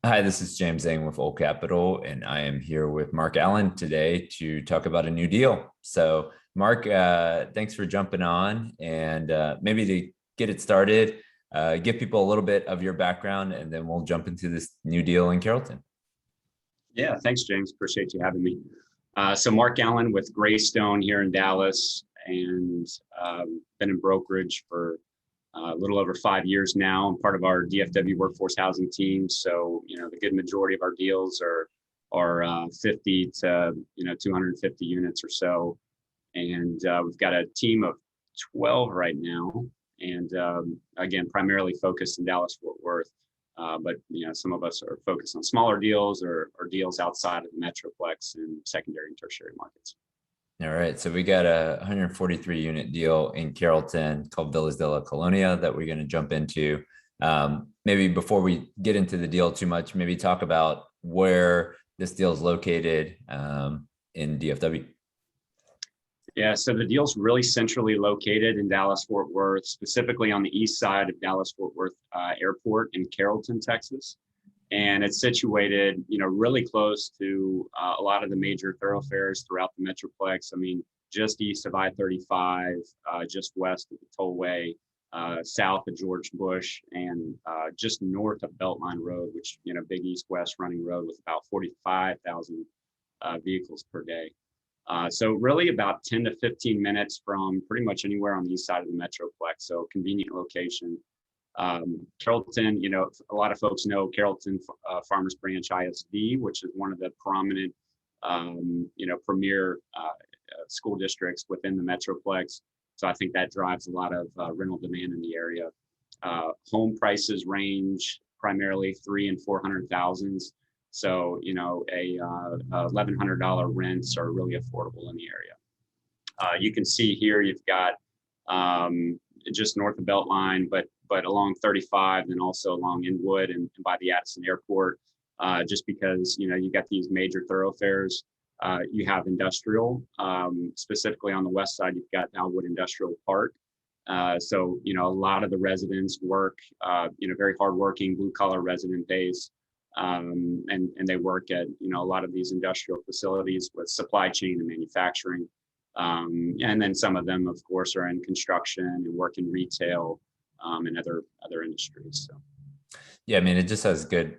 Hi, this is James Zhang with Old Capital, and I am here with Mark.allen today to talk about a new deal. So, Mark, thanks for jumping on, and maybe to get it started, give people a little bit of your background, and then we'll jump into this new deal in Carrollton. Yeah, thanks, James. Appreciate you having me. So Mark.allen with Greystone here in Dallas, and been in brokerage for a little over 5 years now. I'm part of our DFW workforce housing team. So, the good majority of our deals are 50 to 250 units or so, and we've got a team of 12 right now, and again, primarily focused in Dallas Fort Worth. But some of us are focused on smaller deals or deals outside of the Metroplex and secondary and tertiary markets. All right, so we got a 143 unit deal in Carrollton called Villas de la Colonia that we're going to jump into. Maybe before we get into the deal too much, maybe talk about where this deal is located in DFW. Yeah, so the deal's really centrally located in Dallas-Fort Worth, specifically on the east side of Dallas-Fort Worth Airport in Carrollton, Texas. And it's situated, really close to a lot of the major thoroughfares throughout the Metroplex. I mean, just east of I-35, just west of the tollway, south of George Bush, and just north of Beltline Road, which, big east-west running road with about 45,000 vehicles per day. So really about 10 to 15 minutes from pretty much anywhere on the east side of the Metroplex. So convenient location. Carrollton, a lot of folks know Carrollton Farmers Branch ISD, which is one of the prominent, premier school districts within the Metroplex. So I think that drives a lot of rental demand in the area. Home prices range primarily 300,000 and 400,000. So, a $1,100 rents are really affordable in the area. You can see here you've got just north of Beltline, but along 35 and also along Inwood and by the Addison Airport, just because, you got these major thoroughfares. You have industrial, specifically on the west side, you've got Alwood Industrial Park. So, a lot of the residents work, very hardworking blue collar resident base. And they work at, a lot of these industrial facilities with supply chain and manufacturing. And then some of them, of course, are in construction and work in retail and other industries. So. Yeah, I mean, it just has good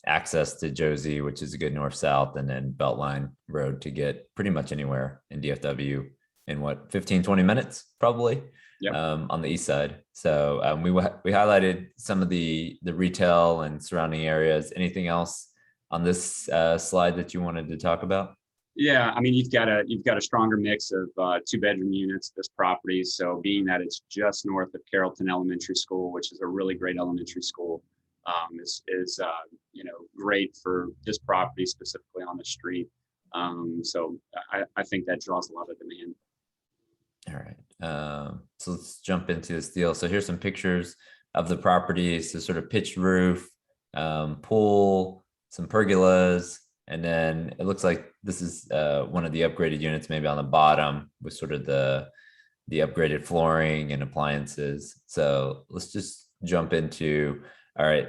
access to Josie, which is a good north-south, and then Beltline Road to get pretty much anywhere in DFW in 15, 20 minutes, probably. Yep. On the east side. So we highlighted some of the retail and surrounding areas. Anything else on this slide that you wanted to talk about? Yeah, I mean, you've got a stronger mix of 2-bedroom units, this property. So being that it's just north of Carrollton Elementary School, which is a really great elementary school, is great for this property specifically on the street. So I think that draws a lot of demand. All right. So let's jump into this deal. So here's some pictures of the property. So sort of pitched roof, pool, some pergolas, and then it looks like this is one of the upgraded units, maybe on the bottom with sort of the upgraded flooring and appliances. So let's just jump into, all right,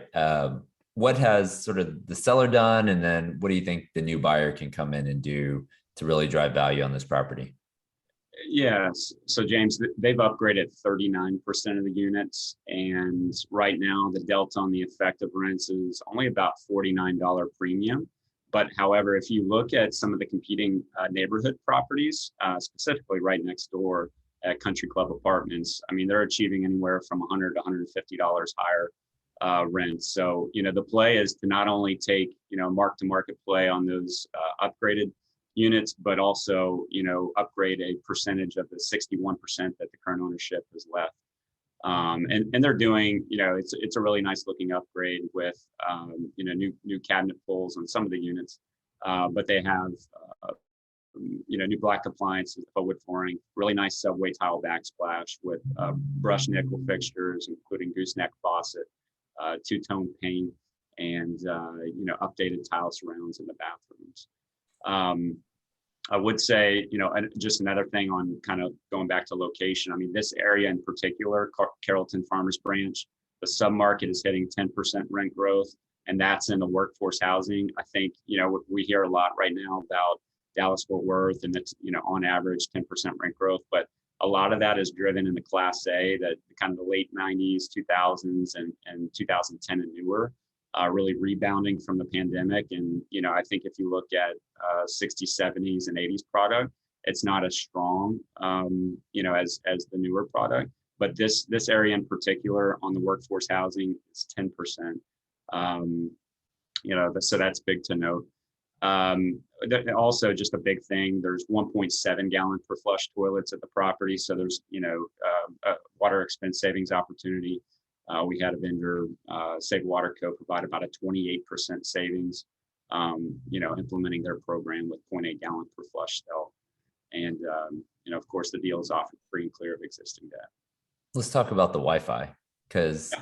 what has sort of the seller done, and then what do you think the new buyer can come in and do to really drive value on this property? Yes. So James, they've upgraded 39% of the units. And right now the delta on the effective rents is only about $49 premium. But however, if you look at some of the competing neighborhood properties, specifically right next door at Country Club Apartments, I mean, they're achieving anywhere from $100 to $150 higher rents. So, the play is to not only take, mark to market play on those upgraded units, but also, upgrade a percentage of the 61% that the current ownership has left. And they're doing, it's a really nice looking upgrade with, new cabinet pulls on some of the units, but they have, new black appliances, wood flooring, really nice subway tile backsplash with brushed nickel fixtures, including gooseneck faucet, two-tone paint, and, updated tile surrounds in the bathrooms. I would say, just another thing on kind of going back to location. I mean, this area in particular, Carrollton Farmers Branch, the submarket is hitting 10% rent growth, and that's in the workforce housing. I think, we hear a lot right now about Dallas Fort Worth, and it's, on average 10% rent growth, but a lot of that is driven in the Class A, that kind of the late 90s, 2000s, and 2010 and newer, really rebounding from the pandemic. And, I think if you look at 60s, 70s, and 80s product, it's not as strong, as the newer product. But this area in particular on the workforce housing is 10%. So that's big to note. Also, just a big thing, there's 1.7 gallon per flush toilets at the property. So there's, a water expense savings opportunity. We had a vendor, Save Water Co., provide about a 28% savings, implementing their program with 0.8 gallon per flush cell. And, of course, the deal is offered free and clear of existing debt. Let's talk about the Wi-Fi, because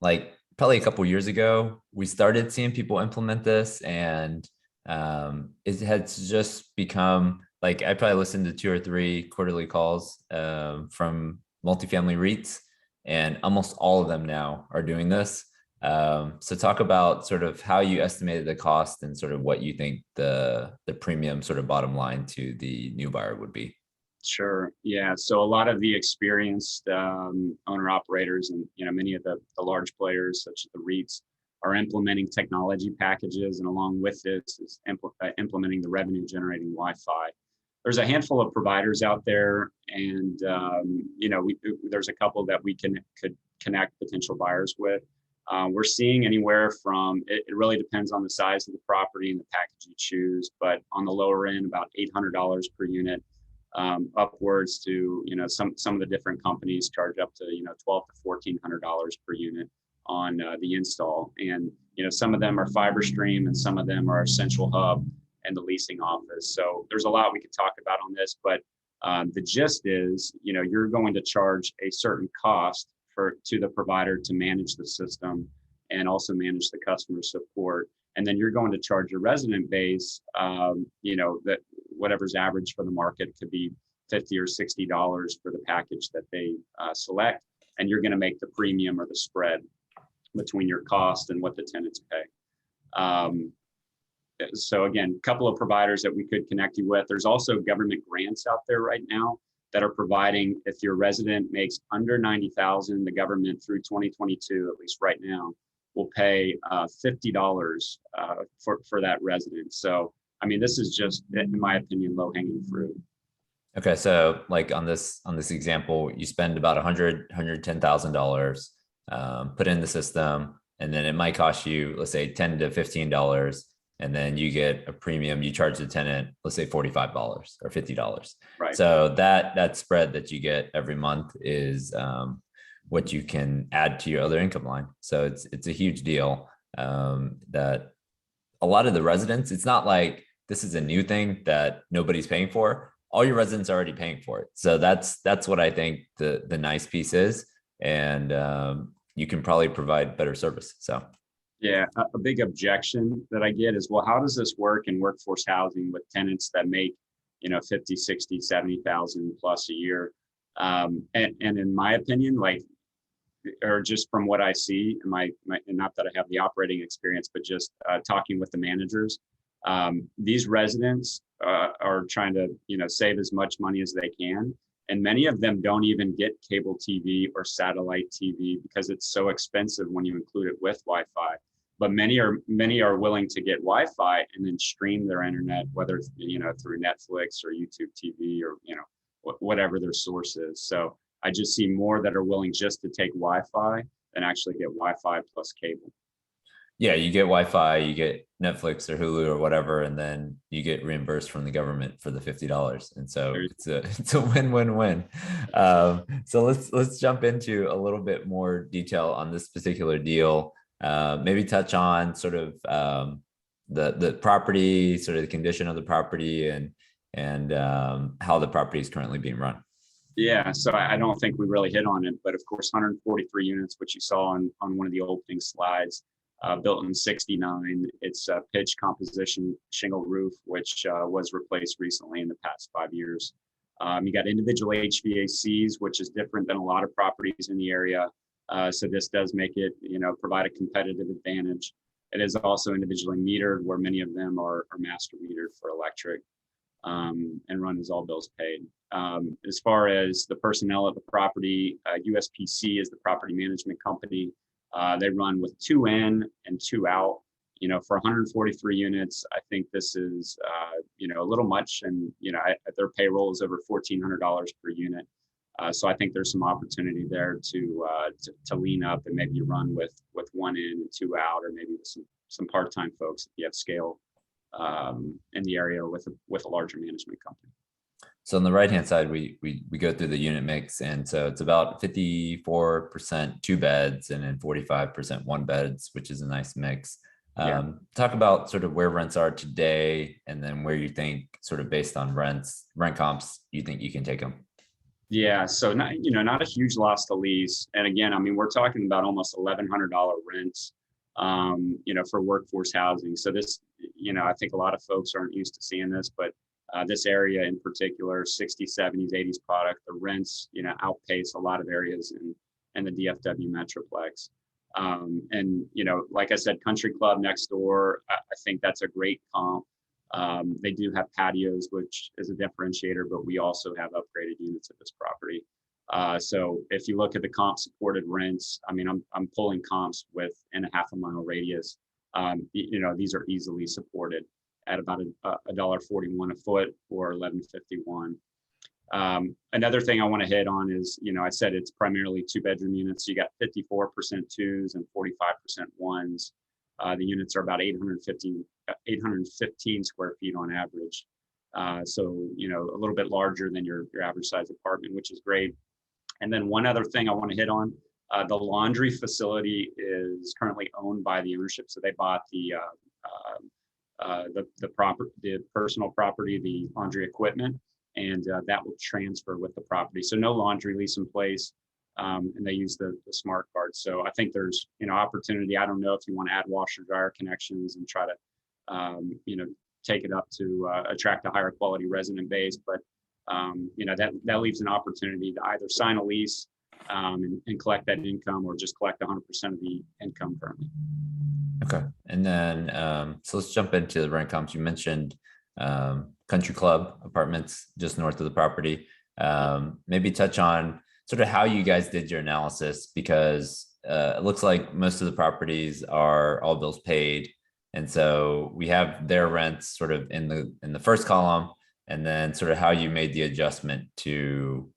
like probably a couple years ago, we started seeing people implement this, and it has just become like, I probably listened to 2 or 3 quarterly calls from multifamily REITs, and almost all of them now are doing this. So talk about sort of how you estimated the cost and sort of what you think the premium sort of bottom line to the new buyer would be. Sure. Yeah. So a lot of the experienced owner operators and many of the large players, such as the REITs, are implementing technology packages, and along with this is implementing the revenue generating Wi-Fi. There's a handful of providers out there, and there's a couple that we could connect potential buyers with. We're seeing anywhere from, it really depends on the size of the property and the package you choose, but on the lower end, about $800 per unit. Upwards to some of the different companies charge up to $1,200 to $1,400 per unit on the install, and some of them are fiber stream, and some of them are central hub and the leasing office. So there's a lot we could talk about on this, but the gist is you're going to charge a certain cost to the provider to manage the system and also manage the customer support, and then you're going to charge your resident base that whatever's average for the market. It could be $50 or $60 for the package that they select, and you're going to make the premium or the spread between your cost and what the tenants pay. So again, a couple of providers that we could connect you with. There's also government grants out there right now that are providing, if your resident makes under $90,000, the government through 2022, at least right now, will pay $50 for that resident. So I mean, this is just, in my opinion, low-hanging fruit. Okay, so like on this example, you spend about $110,000, put in the system, and then it might cost you, let's say, $10 to $15, and then you get a premium. You charge the tenant, let's say, $45 or $50. Right. So that spread that you get every month is what you can add to your other income line. So it's a huge deal that a lot of the residents. It's not like this is a new thing that nobody's paying for. All your residents are already paying for it. So that's what I think the nice piece is. And you can probably provide better service. So yeah, a big objection that I get is, well, how does this work in workforce housing with tenants that make 50, 60, 70,000 plus a year? And in my opinion, or just from what I see, and not that I have the operating experience, but just talking with the managers, these residents are trying to save as much money as they can, and many of them don't even get cable TV or satellite TV because it's so expensive when you include it with Wi-Fi. But many are willing to get Wi-Fi and then stream their internet, whether it's through Netflix or YouTube TV or whatever their source is. So I just see more that are willing just to take Wi-Fi than actually get Wi-Fi plus cable. yeah, you get Wi-Fi, you get Netflix or Hulu or whatever, and then you get reimbursed from the government for the $50. And so it's a win-win-win. So let's jump into a little bit more detail on this particular deal. Maybe touch on sort of the property, sort of the condition of the property, and how the property is currently being run. Yeah, so I don't think we really hit on it, but of course, 143 units, which you saw on one of the opening slides. Built in '69. It's a pitch composition shingle roof, which was replaced recently in the past 5 years. You got individual HVACs, which is different than a lot of properties in the area. So this does make it, provide a competitive advantage. It is also individually metered, where many of them are master metered for electric, and run as all bills paid. As far as the personnel at the property, USPC is the property management company. They run with 2 in and 2 out. For 143 units, I think this is, a little much. And, their payroll is over $1,400 per unit. So I think there's some opportunity there to lean up and maybe run with 1 in and 2 out, or maybe with some part-time folks if you have scale in the area with a larger management company. So on the right-hand side, we go through the unit mix, and so it's about 54% 2 beds and then 45% 1 beds, which is a nice mix. Talk about sort of where rents are today, and then where you think, sort of based on rent comps, you think you can take them. Yeah, so not a huge loss to lease. And again, I mean, we're talking about almost $1,100 rents, for workforce housing. So this, I think a lot of folks aren't used to seeing this, but this area in particular, 60s, 70s, 80s product, the rents, outpace a lot of areas in the DFW Metroplex. And, like I said, Country Club next door, I think that's a great comp. They do have patios, which is a differentiator, but we also have upgraded units at this property. So if you look at the comp supported rents, I mean, I'm pulling comps within a half a mile radius. These are easily supported at about $1.41 a foot or $11.51. Another thing I want to hit on is, I said it's primarily 2-bedroom units. So you got 54% 2s and 45% 1s. The units are about 815 square feet on average. So, a little bit larger than your average size apartment, which is great. And then one other thing I want to hit on, the laundry facility is currently owned by the ownership. So they bought the personal property, the laundry equipment, and that will transfer with the property. So no laundry lease in place. And they use the smart card. So I think there's, opportunity. I don't know if you want to add washer dryer connections and try to, take it up to attract a higher quality resident base. But, that leaves an opportunity to either sign a lease and collect that income, or just collect 100% of the income currently. Okay. And then, so let's jump into the rent comps. You mentioned Country Club Apartments just north of the property. Maybe touch on sort of how you guys did your analysis, because it looks like most of the properties are all bills paid. And so we have their rents sort of in the first column, and then sort of how you made the adjustment to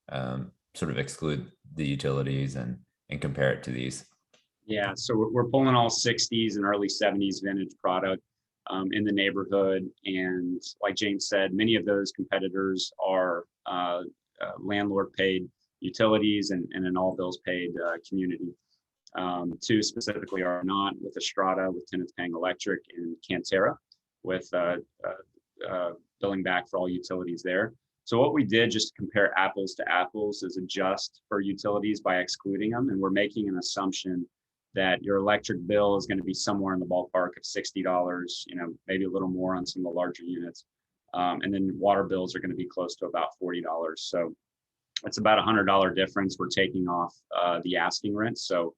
sort of exclude the utilities and compare it to these. Yeah, so we're pulling all 60s and early 70s vintage product in the neighborhood. And like James said, many of those competitors are landlord paid utilities and an all bills paid community. 2 specifically are not, with Estrada, with tenants paying electric, and Cantera with billing back for all utilities there. So what we did, just to compare apples to apples, is adjust for utilities by excluding them. And we're making an assumption that your electric bill is going to be somewhere in the ballpark of $60, maybe a little more on some of the larger units. And then water bills are going to be close to about $40. So it's about $100 difference we're taking off the asking rent. So,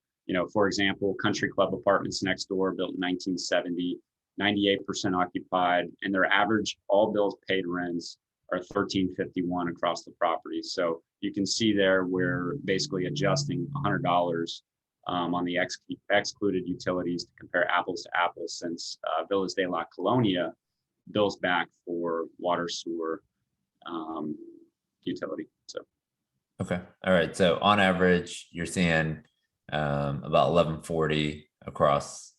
for example, Country Club Apartments next door, built in 1970, 98% occupied, and their average all bills paid rents are $13.51 across the property. So you can see there we're basically adjusting $100 on the excluded utilities to compare apples to apples, since Villas de la Colonia bills back for water, sewer, utility. So. Okay. All right. So on average, you're seeing about $11.40 across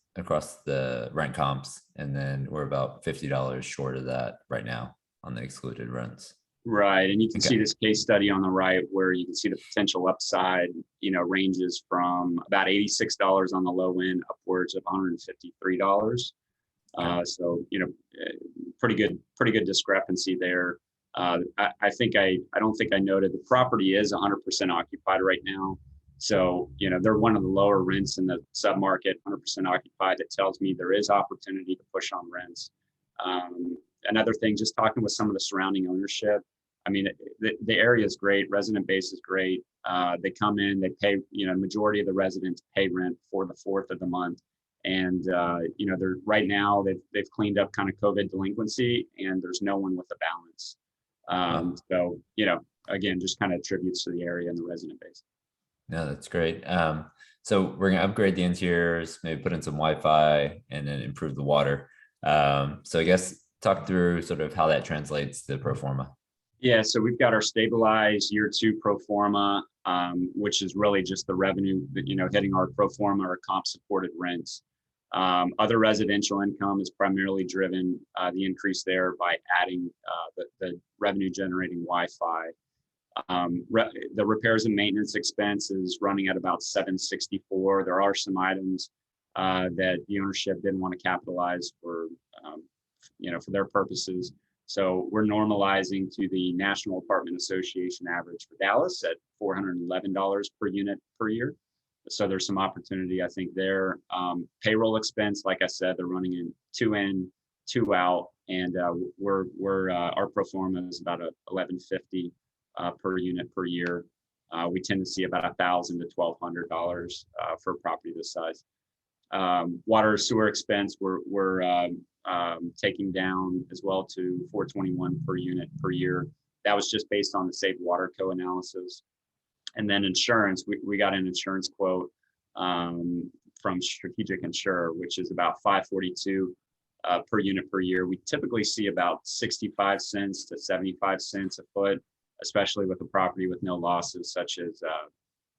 the rent comps, and then we're about $50 short of that right now on the excluded rents. Right. And you can see this case study on the right, where you can see the potential upside, ranges from about $86 on the low end upwards of $153. So, pretty good discrepancy there. I don't think I noted the property is 100% occupied right now. So, they're one of the lower rents in the submarket, 100% occupied. That tells me there is opportunity to push on rents. Another thing, just talking with some of the surrounding ownership, I mean, the area is great. Resident base is great. They come in, they pay, majority of the residents pay rent for the 4th of the month. And, they're right now they've cleaned up kind of COVID delinquency, and there's no one with a balance. Wow. So, again, just kind of attributes to the area and the resident base. No, that's great. So we're gonna upgrade the interiors, maybe put in some Wi-Fi, and then improve the water. So I guess talk through sort of how that translates to pro forma. Yeah, so we've got our stabilized year 2 pro forma, which is really just the revenue that, hitting our pro forma or comp supported rents. Other residential income is primarily driven, the increase there by adding the revenue generating Wi-Fi. The repairs and maintenance expense is running at about 764. There are some items that the ownership didn't want to capitalize for, for their purposes. So we're normalizing to the National Apartment Association average for Dallas at $411 per unit per year. So there's some opportunity, I think, there. Payroll expense, like I said, they're running in, 2 out, and our pro forma is about $1,150 per unit per year. We tend to see about $1,000 to $1,200 for a property this size. Water sewer expense, we're taking down as well to $421 per unit per year. That was just based on the Safe Water Co analysis. And then insurance, we got an insurance quote from Strategic Insurer, which is about $542 per unit per year. We typically see about 65 cents to 75 cents a foot, especially with a property with no losses, such as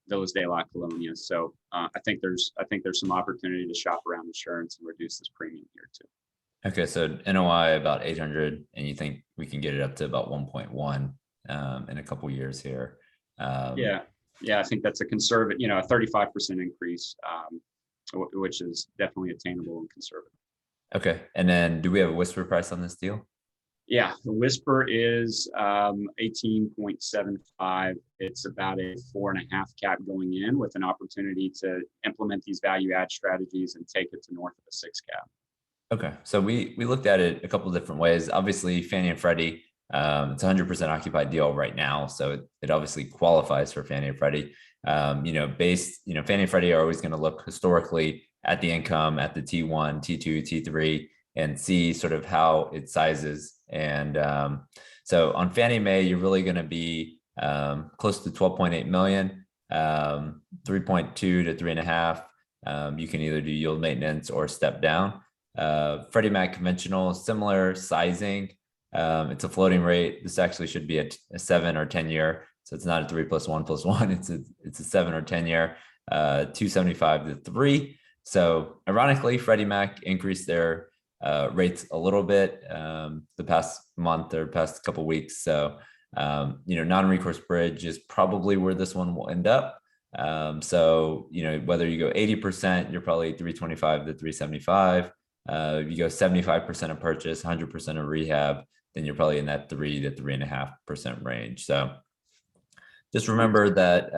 Villas de la Colonia. So I think there's some opportunity to shop around insurance and reduce this premium here too. Okay, so NOI about 800, and you think we can get it up to about 1.1 in a couple years here. Yeah, I think that's a conservative, a 35% increase, which is definitely attainable and conservative. Okay, and then do we have a whisper price on this deal? Yeah, the whisper is 18.75. It's about a 4.5 cap going in, with an opportunity to implement these value add strategies and take it to north of a 6 cap. Okay, so we looked at it a couple of different ways. Obviously, Fannie and Freddie, it's a 100% occupied deal right now, so it obviously qualifies for Fannie and Freddie. Fannie and Freddie are always going to look historically at the income, at the T1, T2, T3, and see sort of how it sizes. And so on Fannie Mae, you're really going to be close to 12.8 million, 3.2 to 3.5. You can either do yield maintenance or step down. Freddie Mac conventional, similar sizing. It's a floating rate. This actually should be a 7 or 10 year. So it's not a 3+1+1. It's a 7 or 10 year, 275 to 3. So ironically, Freddie Mac increased their rates a little bit the past month or past couple weeks. So non-recourse bridge is probably where this one will end up. So whether you go 80%, you're probably 325 to 375. If you go 75% of purchase, 100% of rehab, then you're probably in that 3 to 3.5% range. So just remember that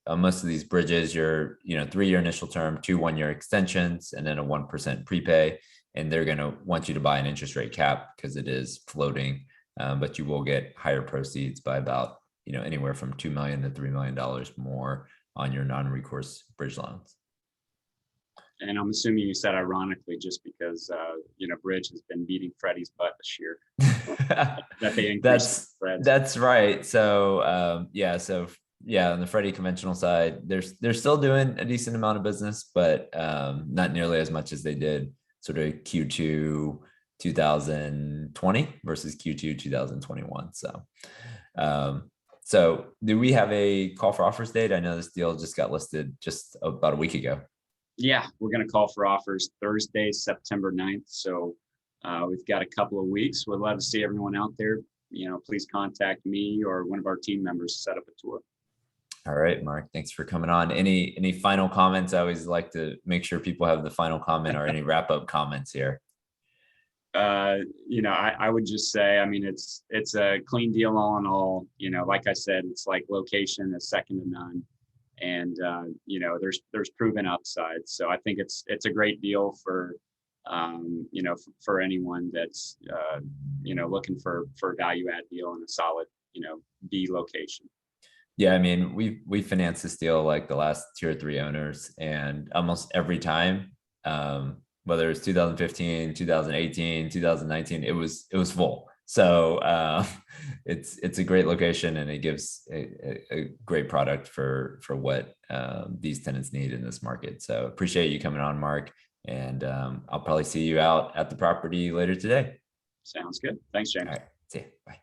on most of these bridges, you're 3-year initial term, 2 1-year extensions, and then a 1% prepay. And they're going to want you to buy an interest rate cap because it is floating, but you will get higher proceeds by about anywhere from $2 million to $3 million more on your non-recourse bridge loans. And I'm assuming you said ironically, just because Bridge has been beating Freddie's butt this year. That they that's right. So on the Freddie conventional side, they're still doing a decent amount of business, but not nearly as much as they did sort of Q2 2020 versus Q2 2021. So do we have a call for offers date? I know this deal just got listed just about a week ago. Yeah, we're going to call for offers Thursday, September 9th. So we've got a couple of weeks. We'd love to see everyone out there. Please contact me or one of our team members to set up a tour. All right, Mark, thanks for coming on. Any final comments? I always like to make sure people have the final comment or any wrap up comments here. I would just say, it's a clean deal all in all. Like I said, it's like location is second to none. And there's proven upside. So I think it's a great deal for for anyone that's looking for a value add deal in a solid B location. Yeah, I mean, we financed this deal like the last 2 or 3 owners, and almost every time, whether it's 2015, 2018, 2019, it was full. So it's a great location, and it gives a great product for what these tenants need in this market. So appreciate you coming on, Mark, and I'll probably see you out at the property later today. Sounds good. Thanks, All James. right, see you. Bye.